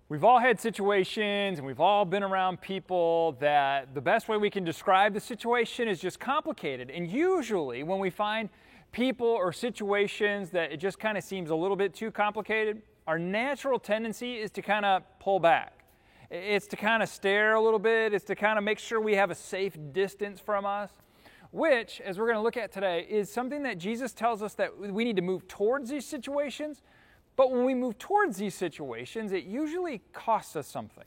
We've all had situations and we've all been around people that the best way we can describe the situation is just complicated. And usually when we find people or situations that it just kind of seems a little bit too complicated, our natural tendency is to kind of pull back. It's to kind of stare a little bit. It's to kind of make sure we have a safe distance from us, which, as we're going to look at today, is something that Jesus tells us that we need to move towards these situations. But when we move towards these situations, it usually costs us something.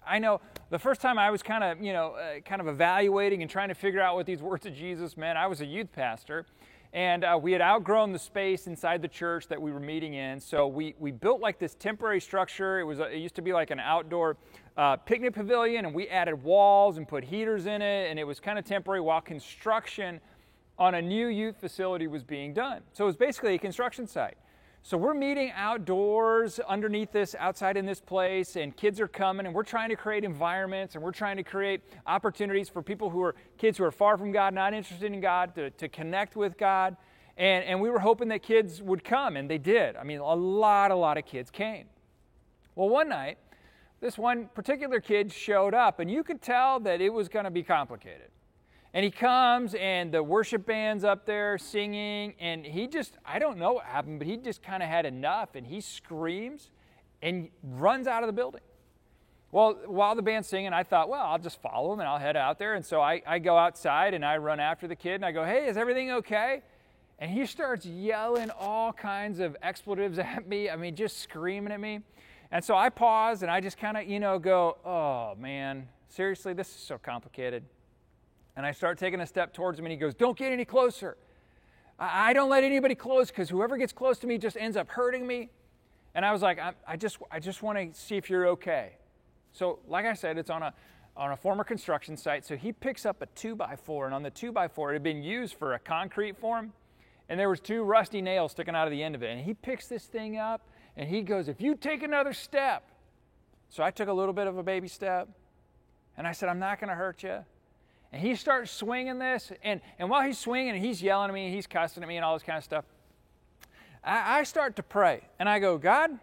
I know the first time I was kind of evaluating and trying to figure out what these words of Jesus meant, I was a youth pastor, and we had outgrown the space inside the church that we were meeting in. So we built like this temporary structure. It used to be like an outdoor picnic pavilion, and we added walls and put heaters in it, and it was kind of temporary while construction on a new youth facility was being done. So it was basically a construction site. So we're meeting outdoors underneath this, outside in this place, and kids are coming, and we're trying to create environments, and we're trying to create opportunities for kids who are far from God, not interested in God, to connect with God. And we were hoping that kids would come, and they did. I mean, a lot of kids came. Well, one night, this one particular kid showed up, and you could tell that it was going to be complicated. And he comes, and the worship band's up there singing, and I don't know what happened, but he just kind of had enough, and he screams and runs out of the building. Well, while the band's singing, I thought, well, I'll just follow him, and I'll head out there. And so I go outside, and I run after the kid, and I go, hey, is everything okay? And he starts yelling all kinds of expletives at me, just screaming at me. And so I pause, and I just kind of, go, oh, man, seriously, this is so complicated. And I start taking a step towards him, and he goes, don't get any closer. I don't let anybody close, because whoever gets close to me just ends up hurting me. And I was like, I just want to see if you're okay. So like I said, it's on a former construction site. So he picks up a 2x4, and on the 2x4, it had been used for a concrete form, and there was 2 rusty nails sticking out of the end of it. And he picks this thing up, and he goes, if you take another step. So I took a little bit of a baby step, and I said, I'm not going to hurt you. And he starts swinging this, and while he's swinging, and he's yelling at me, and he's cussing at me, and all this kind of stuff, I start to pray. And I go, God,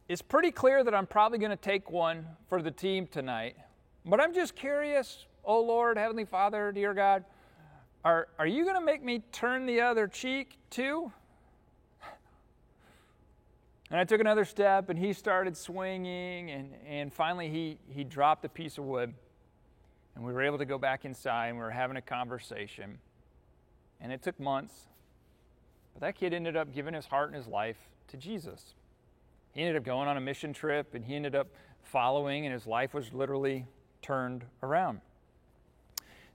it's pretty clear that I'm probably going to take one for the team tonight, but I'm just curious, oh Lord, Heavenly Father, dear God, are you going to make me turn the other cheek too? And I took another step, and he started swinging, and finally he dropped a piece of wood. And we were able to go back inside, and we were having a conversation. And it took months. But that kid ended up giving his heart and his life to Jesus. He ended up going on a mission trip, and he ended up following, and his life was literally turned around.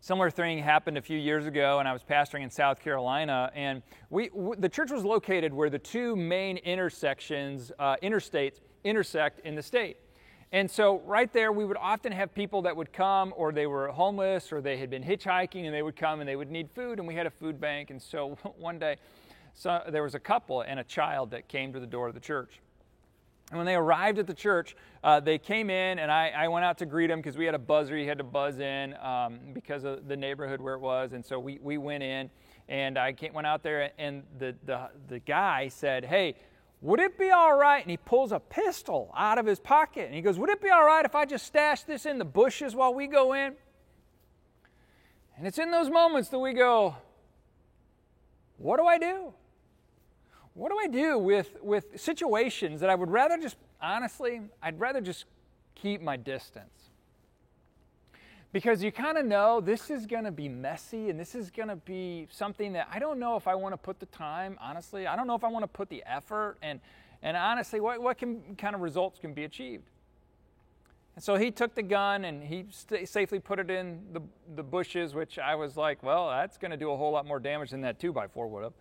Similar thing happened a few years ago, and I was pastoring in South Carolina, and the church was located where the 2 main interstates intersect in the state. And so right there, we would often have people that would come, or they were homeless, or they had been hitchhiking, and they would come and they would need food, and we had a food bank. And so one day, there was a couple and a child that came to the door of the church. And when they arrived at the church, they came in, and I went out to greet them because we had a buzzer. You had to buzz in because of the neighborhood where it was. And so we went in, and went out there, and the guy said, hey, would it be all right? And he pulls a pistol out of his pocket, and he goes, would it be all right if I just stash this in the bushes while we go in? And it's in those moments that we go, what do I do? What do I do with situations that I would rather just, honestly, I'd rather just keep my distance? Because you kind of know this is going to be messy, and this is going to be something that I don't know if I want to put the time, honestly. I don't know if I want to put the effort, and honestly, what kind of results can be achieved? And so he took the gun, and he safely put it in the bushes, which I was like, well, that's going to do a whole lot more damage than that 2x4 would have.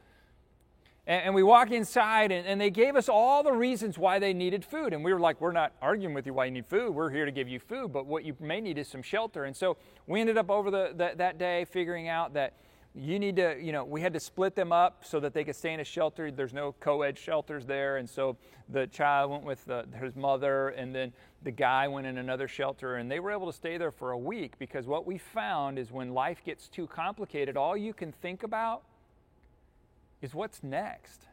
And we walk inside, and they gave us all the reasons why they needed food. And we were like, we're not arguing with you why you need food. We're here to give you food, but what you may need is some shelter. And so we ended up over that day figuring out that you need to, we had to split them up so that they could stay in a shelter. There's no co-ed shelters there. And so the child went with his mother, and then the guy went in another shelter. And they were able to stay there for a week, because what we found is when life gets too complicated, all you can think about is what's next.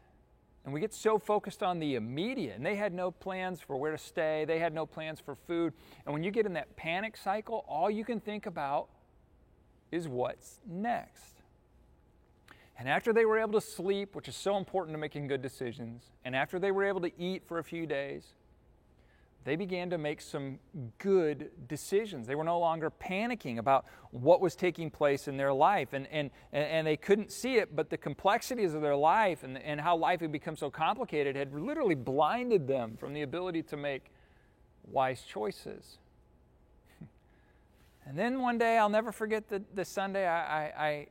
And we get so focused on the immediate, and they had no plans for where to stay. They had no plans for food. And when you get in that panic cycle, all you can think about is what's next. And after they were able to sleep, which is so important to making good decisions, and after they were able to eat for a few days, they began to make some good decisions. They were no longer panicking about what was taking place in their life. And they couldn't see it, but the complexities of their life and how life had become so complicated had literally blinded them from the ability to make wise choices. And then one day, I'll never forget the Sunday, I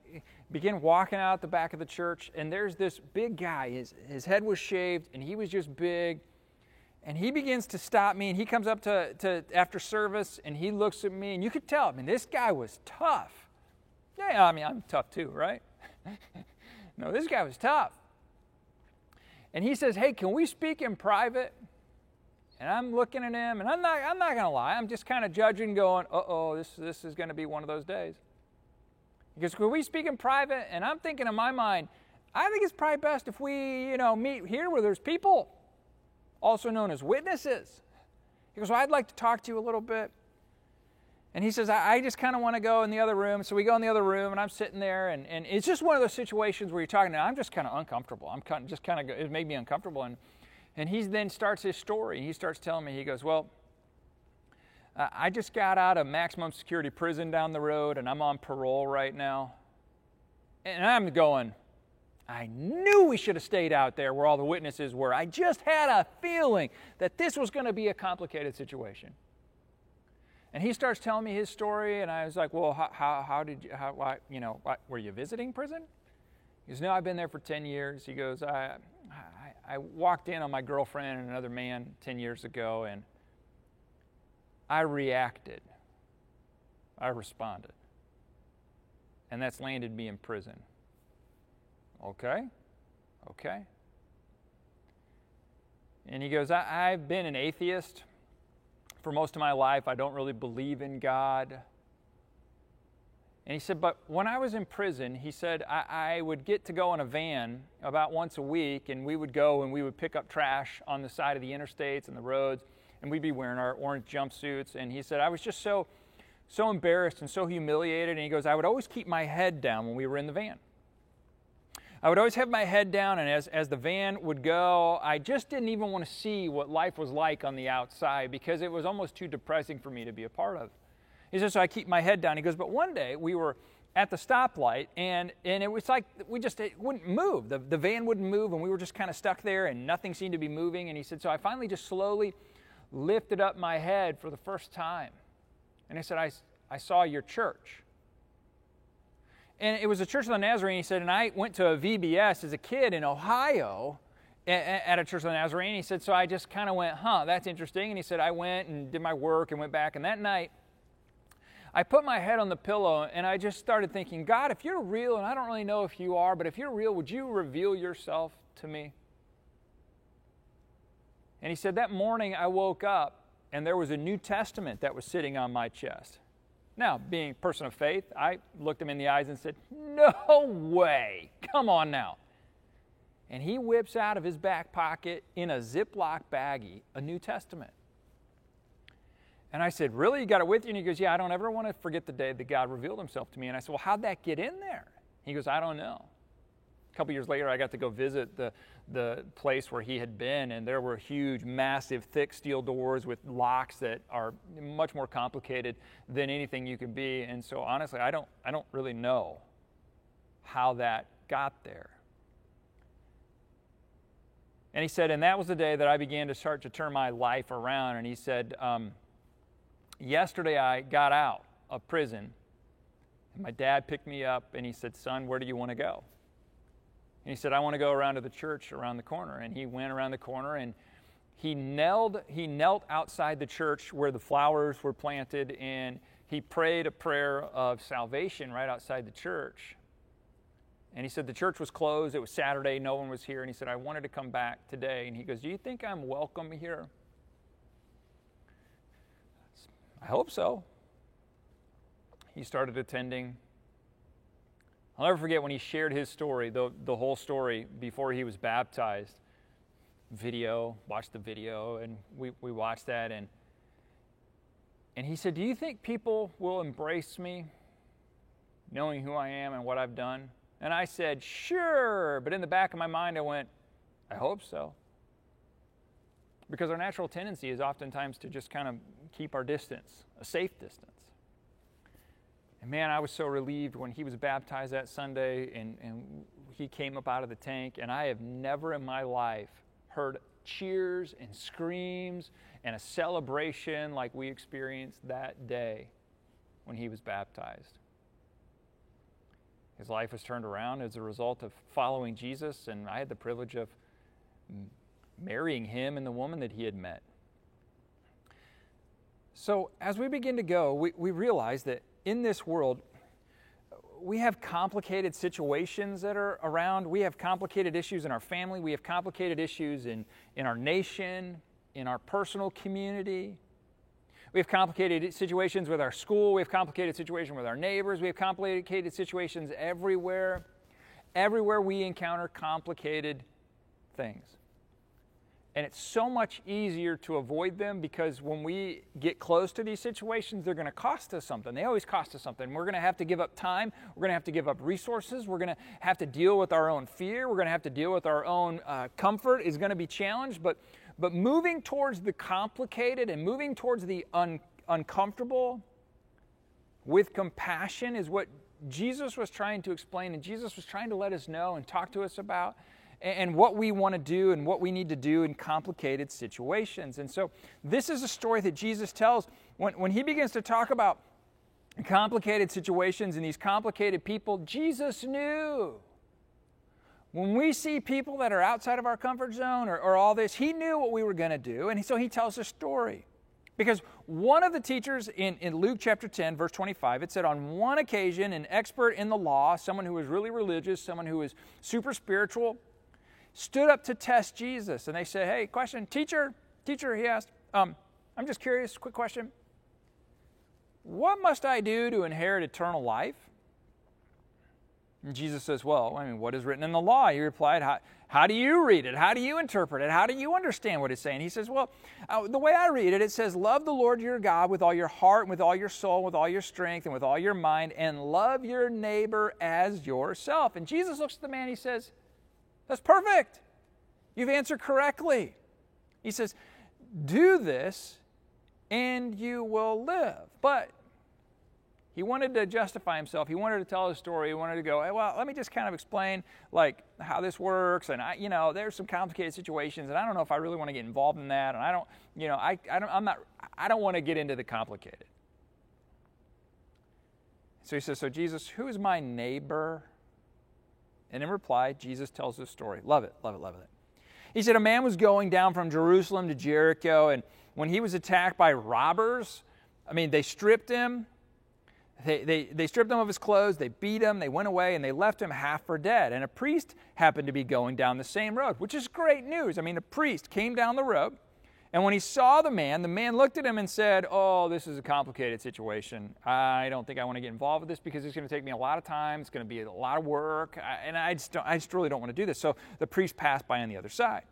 began walking out the back of the church, and there's this big guy. His head was shaved, and he was just big. And he begins to stop me, and he comes up to after service, and he looks at me, and you could tell, this guy was tough. Yeah, I'm tough too, right? No, this guy was tough. And he says, "Hey, can we speak in private?" And I'm looking at him, and I'm not going to lie. I'm just kind of judging, going, uh-oh, this is going to be one of those days. He goes, "Can we speak in private?" And I'm thinking in my mind, I think it's probably best if we, meet here where there's people, also known as witnesses. He goes, "Well, I'd like to talk to you a little bit." And he says, I just kind of want to go in the other room. So we go in the other room, and I'm sitting there, and it's just one of those situations where you're talking, and I'm just kind of uncomfortable. It made me uncomfortable. And he then starts his story. He starts telling me, he goes, "Well, I just got out of maximum security prison down the road, and I'm on parole right now." And I'm going, I knew we should have stayed out there where all the witnesses were. I just had a feeling that this was going to be a complicated situation. And he starts telling me his story, and I was like, "Well, were you visiting prison?" He goes, "No, I've been there for 10 years. He goes, I walked in on my girlfriend and another man 10 years ago, and I reacted. I responded. And that's landed me in prison." Okay. And he goes, I've been an atheist for most of my life. I don't really believe in God. And he said, but when I was in prison, he said, I would get to go in a van about once a week, and we would go and we would pick up trash on the side of the interstates and the roads, and we'd be wearing our orange jumpsuits. And he said, I was just so embarrassed and so humiliated. And he goes, I would always keep my head down when we were in the van. I would always have my head down, and as the van would go, I just didn't even want to see what life was like on the outside, because it was almost too depressing for me to be a part of. He says, so I keep my head down. He goes, but one day we were at the stoplight, and it was like it wouldn't move. The van wouldn't move, and we were just kind of stuck there, and nothing seemed to be moving. And he said, so I finally just slowly lifted up my head for the first time. And he said, I saw your church. And it was a Church of the Nazarene, he said, and I went to a VBS as a kid in Ohio at a Church of the Nazarene. He said, so I just kind of went, that's interesting. And he said, I went and did my work and went back. And that night, I put my head on the pillow, and I just started thinking, God, if you're real, and I don't really know if you are, but if you're real, would you reveal yourself to me? And he said, that morning I woke up, and there was a New Testament that was sitting on my chest. Now, being a person of faith, I looked him in the eyes and said, no way, come on now. And he whips out of his back pocket in a Ziploc baggie a New Testament. And I said, really, you got it with you? And he goes, yeah, I don't ever want to forget the day that God revealed himself to me. And I said, well, how'd that get in there? He goes, I don't know. A couple years later, I got to go visit the place where he had been, and there were huge, massive, thick steel doors with locks that are much more complicated than anything you can be. And so, honestly, I don't really know how that got there. And he said, and that was the day that I began to start to turn my life around. And he said, yesterday I got out of prison, and my dad picked me up, and he said, son, where do you want to go? And he said, I want to go around to the church around the corner. And he went around the corner, and he knelt outside the church where the flowers were planted, and he prayed a prayer of salvation right outside the church. And he said the church was closed. It was Saturday. No one was here. And he said, I wanted to come back today. And he goes, do you think I'm welcome here? I hope so. He started attending. I'll never forget when he shared his story, the whole story before he was baptized. Watched the video, and we watched that. And he said, do you think people will embrace me knowing who I am and what I've done? And I said, sure. But in the back of my mind, I went, I hope so. Because our natural tendency is oftentimes to just kind of keep our distance, a safe distance. And man, I was so relieved when he was baptized that Sunday and he came up out of the tank. And I have never in my life heard cheers and screams and a celebration like we experienced that day when he was baptized. His life was turned around as a result of following Jesus, and I had the privilege of marrying him and the woman that he had met. So as we begin to go, we realize that in this world, we have complicated situations that are around. We have complicated issues in our family. We have complicated issues in our nation, in our personal community. We have complicated situations with our school. We have complicated situations with our neighbors. We have complicated situations everywhere. Everywhere we encounter complicated things. And it's so much easier to avoid them because when we get close to these situations, they're going to cost us something. They always cost us something. We're going to have to give up time. We're going to have to give up resources. We're going to have to deal with our own fear. We're going to have to deal with our own comfort is going to be challenged. But moving towards the complicated and moving towards the uncomfortable with compassion is what Jesus was trying to explain, and Jesus was trying to let us know and talk to us about, and what we want to do and what we need to do in complicated situations. And so this is a story that Jesus tells when he begins to talk about complicated situations and these complicated people. Jesus knew. When we see people that are outside of our comfort zone or all this, he knew what we were going to do, and so he tells a story. Because one of the teachers in Luke chapter 10, verse 25, it said, on one occasion, an expert in the law, someone who was really religious, someone who was super spiritual, stood up to test Jesus. And they said, hey, question, teacher, he asked, I'm just curious, quick question. What must I do to inherit eternal life? And Jesus says, well, what is written in the law? He replied, how do you read it? How do you interpret it? How do you understand what it's saying? He says, well, the way I read it, it says, love the Lord your God with all your heart, and with all your soul, with all your strength, and with all your mind, and love your neighbor as yourself. And Jesus looks at the man, he says, that's perfect. You've answered correctly. He says, do this, and you will live. But he wanted to justify himself. He wanted to tell his story. He wanted to go, hey, well, let me just kind of explain how this works. And there's some complicated situations, and I don't know if I really want to get involved in that. And I don't want to get into the complicated. So he says, so Jesus, who is my neighbor? And in reply, Jesus tells this story. Love it. He said, a man was going down from Jerusalem to Jericho, and when he was attacked by robbers, they stripped him. They stripped him of his clothes, they beat him, they went away, and they left him half for dead. And a priest happened to be going down the same road, which is great news. A priest came down the road, and when he saw the man looked at him and said, oh, this is a complicated situation. I don't think I want to get involved with this because it's going to take me a lot of time. It's going to be a lot of work, and I just really don't want to do this. So the priest passed by on the other side.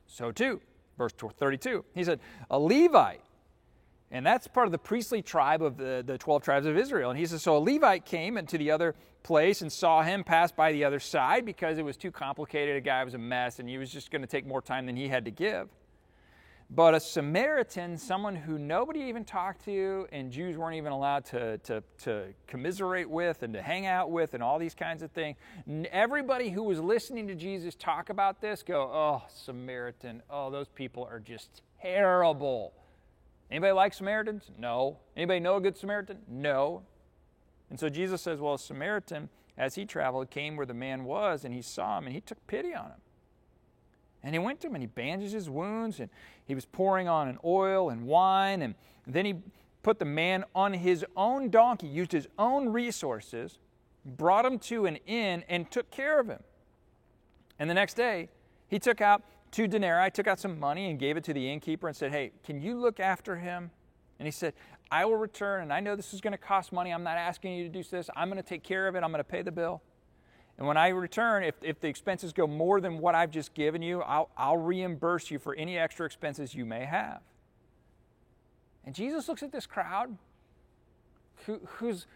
So too, verse 32, he said, a Levite, and that's part of the priestly tribe of the 12 tribes of Israel. And he says, so a Levite came into the other place and saw him pass by the other side because it was too complicated. A guy was a mess, and he was just going to take more time than he had to give. But a Samaritan, someone who nobody even talked to, and Jews weren't even allowed to commiserate with and to hang out with and all these kinds of things. Everybody who was listening to Jesus talk about this go, oh, Samaritan, oh, those people are just terrible. Anybody like Samaritans? No. Anybody know a good Samaritan? No. And so Jesus says, well, a Samaritan, as he traveled, came where the man was, and he saw him, and he took pity on him. And he went to him, and he bandaged his wounds, and he was pouring on an oil and wine, and then he put the man on his own donkey, used his own resources, brought him to an inn, and took care of him. And the next day, he took out 2 denarii, took out some money, and gave it to the innkeeper and said, "Hey, can you look after him?" And he said, "I will return, and I know this is going to cost money. I'm not asking you to do this. I'm going to take care of it. I'm going to pay the bill. And when I return, if the expenses go more than what I've just given you, I'll reimburse you for any extra expenses you may have." And Jesus looks at this crowd who's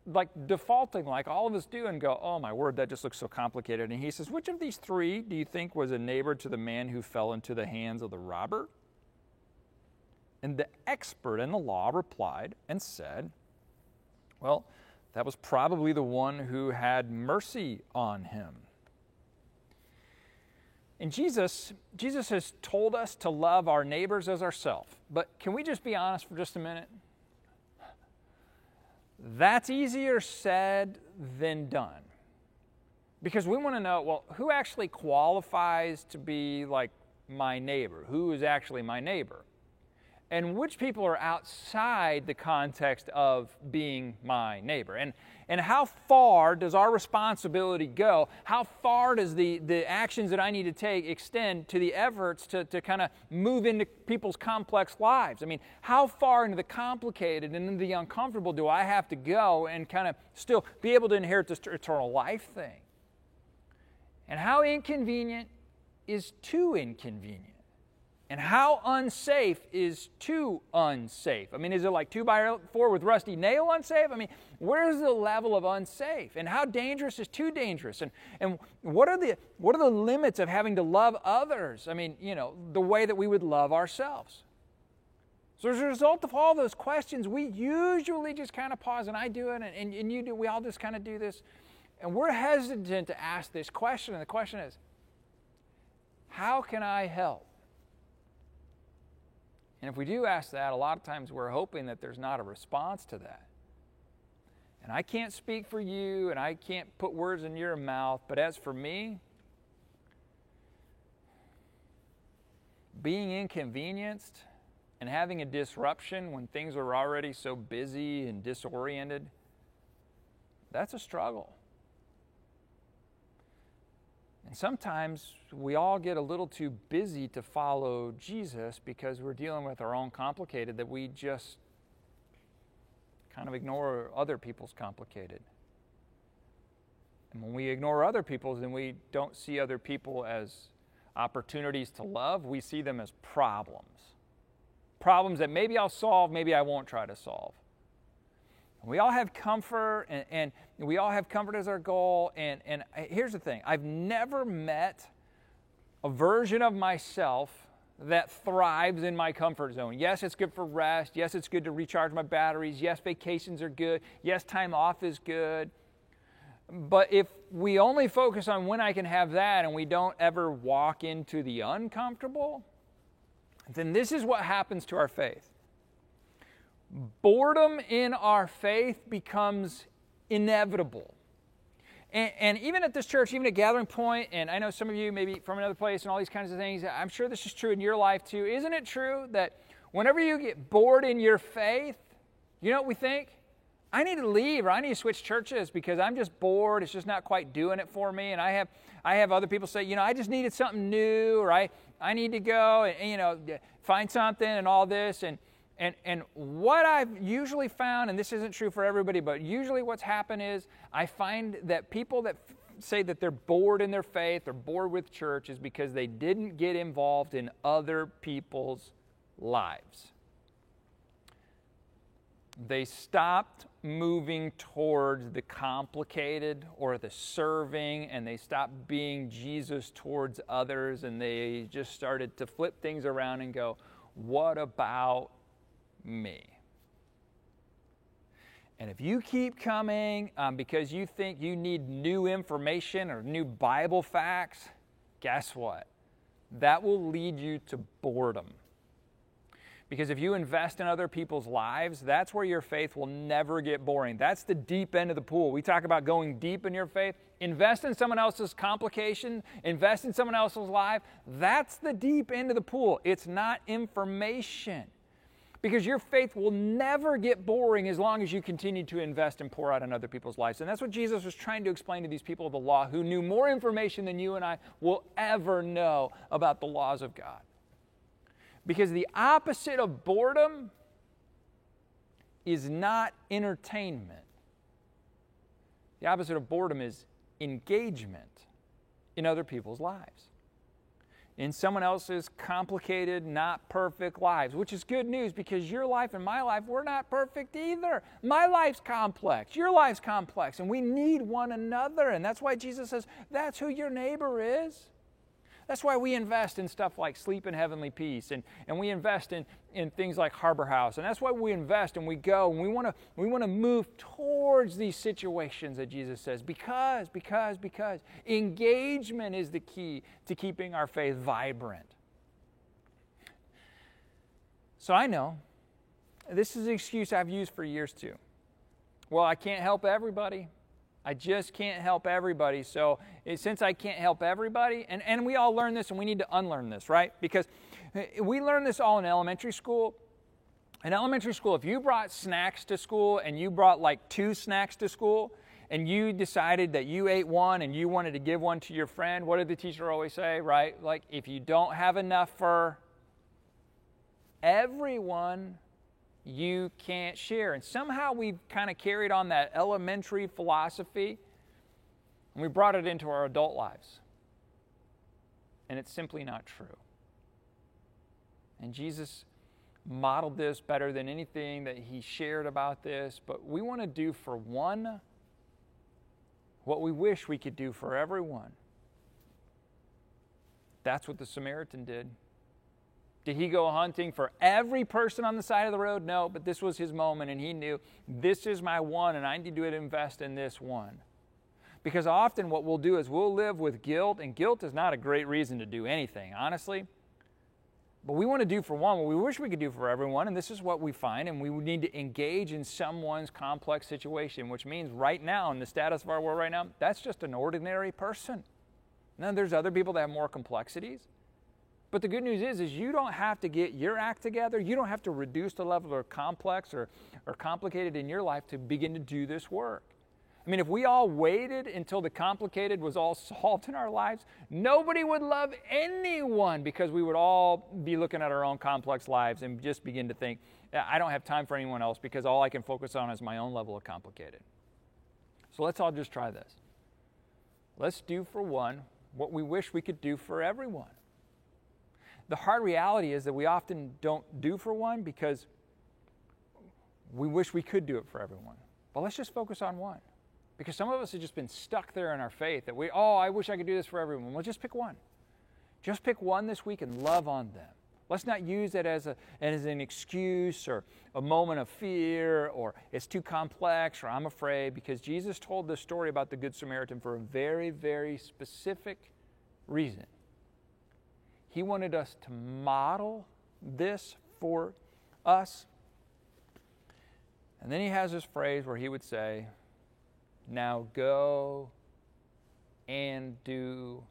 like defaulting like all of us do and go, "Oh my word, that just looks so complicated." And he says, "Which of these 3 do you think was a neighbor to the man who fell into the hands of the robber?" And the expert in the law replied and said, "Well, that was probably the one who had mercy on him." And Jesus has told us to love our neighbors as ourselves. But can we just be honest for just a minute? That's easier said than done. Because we want to know, well, who actually qualifies to be like my neighbor? Who is actually my neighbor? And which people are outside the context of being my neighbor? And how far does our responsibility go? How far does the actions that I need to take extend to the efforts to kind of move into people's complex lives? I mean, how far into the complicated and into the uncomfortable do I have to go and kind of still be able to inherit this eternal life thing? And how inconvenient is too inconvenient? And how unsafe is too unsafe? I mean, is it like 2x4 with rusty nail unsafe? I mean, where's the level of unsafe? And how dangerous is too dangerous? And what are the limits of having to love others? I mean, the way that we would love ourselves. So as a result of all those questions, we usually just kind of pause, and I do it, and you do, we all just kind of do this. And we're hesitant to ask this question, and the question is, how can I help? And if we do ask that, a lot of times we're hoping that there's not a response to that. And I can't speak for you, and I can't put words in your mouth, but as for me, being inconvenienced and having a disruption when things are already so busy and disoriented, that's a struggle. And sometimes we all get a little too busy to follow Jesus because we're dealing with our own complicated that we just kind of ignore other people's complicated. And when we ignore other people's and we don't see other people as opportunities to love, we see them as problems. Problems that maybe I'll solve, maybe I won't try to solve. We all have comfort, and we all have comfort as our goal. And here's the thing. I've never met a version of myself that thrives in my comfort zone. Yes, it's good for rest. Yes, it's good to recharge my batteries. Yes, vacations are good. Yes, time off is good. But if we only focus on when I can have that and we don't ever walk into the uncomfortable, then this is what happens to our faith. Boredom in our faith becomes inevitable. And even at this church, even at Gathering Point, and I know some of you maybe from another place and all these kinds of things, I'm sure this is true in your life too. Isn't it true that whenever you get bored in your faith, you know what we think? I need to leave, or I need to switch churches because I'm just bored. It's just not quite doing it for me. And I have other people say, I just needed something new, or I need to go and find something and all this. And what I've usually found, and this isn't true for everybody, but usually what's happened is I find that people that say that they're bored in their faith or bored with church is because they didn't get involved in other people's lives. They stopped moving towards the complicated or the serving, and they stopped being Jesus towards others, and they just started to flip things around and go, what about me? And if you keep coming because you think you need new information or new Bible facts, guess what? That will lead you to boredom. Because if you invest in other people's lives, that's where your faith will never get boring. That's the deep end of the pool. We talk about going deep in your faith. Invest in someone else's complication. Invest in someone else's life. That's the deep end of the pool. It's not information. Because your faith will never get boring as long as you continue to invest and pour out in other people's lives. And that's what Jesus was trying to explain to these people of the law who knew more information than you and I will ever know about the laws of God. Because the opposite of boredom is not entertainment. The opposite of boredom is engagement in other people's lives. In someone else's complicated, not perfect lives, which is good news because your life and my life, we're not perfect either. My life's complex. Your life's complex, and we need one another. And that's why Jesus says, that's who your neighbor is. That's why we invest in stuff like Sleep in Heavenly Peace, and we invest in things like Harbor House. And that's why we invest and we go, and we want to move towards these situations that Jesus says, because engagement is the key to keeping our faith vibrant. So I know, this is an excuse I've used for years too. Well, I can't help everybody. I just can't help everybody. So since I can't help everybody, and we all learn this and we need to unlearn this, right? Because we learned this all in elementary school. In elementary school, if you brought snacks to school and you brought like 2 snacks to school and you decided that you ate one and you wanted to give one to your friend, what did the teacher always say, right? Like, if you don't have enough for everyone, you can't share. And somehow we've kind of carried on that elementary philosophy and we brought it into our adult lives. And it's simply not true. And Jesus modeled this better than anything that he shared about this, but we want to do for one what we wish we could do for everyone. That's what the Samaritan did. Did he go hunting for every person on the side of the road? No, but this was his moment, and he knew, this is my one, and I need to invest in this one. Because often what we'll do is we'll live with guilt, and guilt is not a great reason to do anything, honestly. But we want to do for one what we wish we could do for everyone, and this is what we find, and we need to engage in someone's complex situation, which means right now, in the status of our world right now, that's just an ordinary person. Now, there's other people that have more complexities. But the good news is you don't have to get your act together. You don't have to reduce the level of complex or complicated in your life to begin to do this work. I mean, if we all waited until the complicated was all solved in our lives, nobody would love anyone because we would all be looking at our own complex lives and just begin to think, I don't have time for anyone else because all I can focus on is my own level of complicated. So let's all just try this. Let's do for one what we wish we could do for everyone. The hard reality is that we often don't do for one because we wish we could do it for everyone. But let's just focus on one. Because some of us have just been stuck there in our faith that I wish I could do this for everyone. Well, just pick one. Just pick one this week and love on them. Let's not use it as an excuse or a moment of fear or it's too complex or I'm afraid, because Jesus told this story about the Good Samaritan for a very, very specific reason. He wanted us to model this for us. And then he has this phrase where he would say, now go and do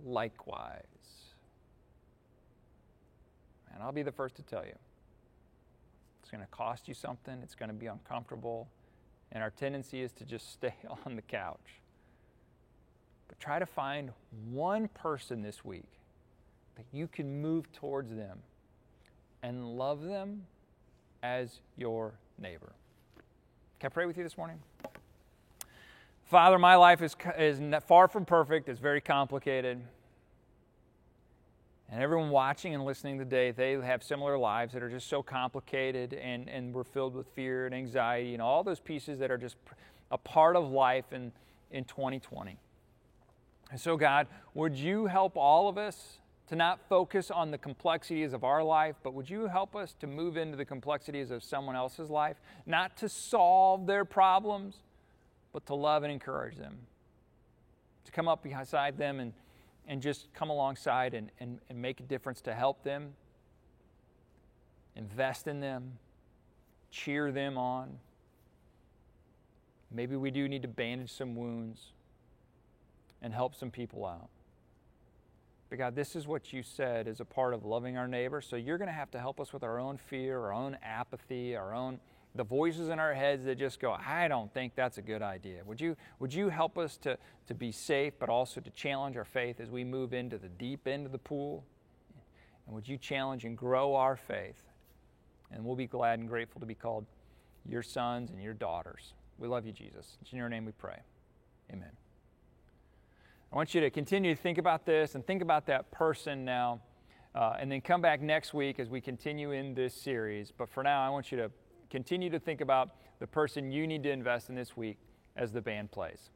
likewise. And I'll be the first to tell you, it's going to cost you something, it's going to be uncomfortable, and our tendency is to just stay on the couch. But try to find one person this week that you can move towards them and love them as your neighbor. Can I pray with you this morning? Father, my life is far from perfect. It's very complicated. And everyone watching and listening today, they have similar lives that are just so complicated and we're filled with fear and anxiety and all those pieces that are just a part of life in 2020. And so, God, would you help all of us to not focus on the complexities of our life, but would you help us to move into the complexities of someone else's life, not to solve their problems, but to love and encourage them, to come up beside them and just come alongside and make a difference to help them invest in them, cheer them on. Maybe we do need to bandage some wounds and help some people out. But God, this is what you said is a part of loving our neighbor, so you're going to have to help us with our own fear, our own apathy, the voices in our heads that just go, I don't think that's a good idea. Would you help us to be safe, but also to challenge our faith as we move into the deep end of the pool? And would you challenge and grow our faith? And we'll be glad and grateful to be called your sons and your daughters. We love you, Jesus. It's in your name we pray. Amen. I want you to continue to think about this and think about that person now, and then come back next week as we continue in this series. But for now, I want you to continue to think about the person you need to invest in this week as the band plays.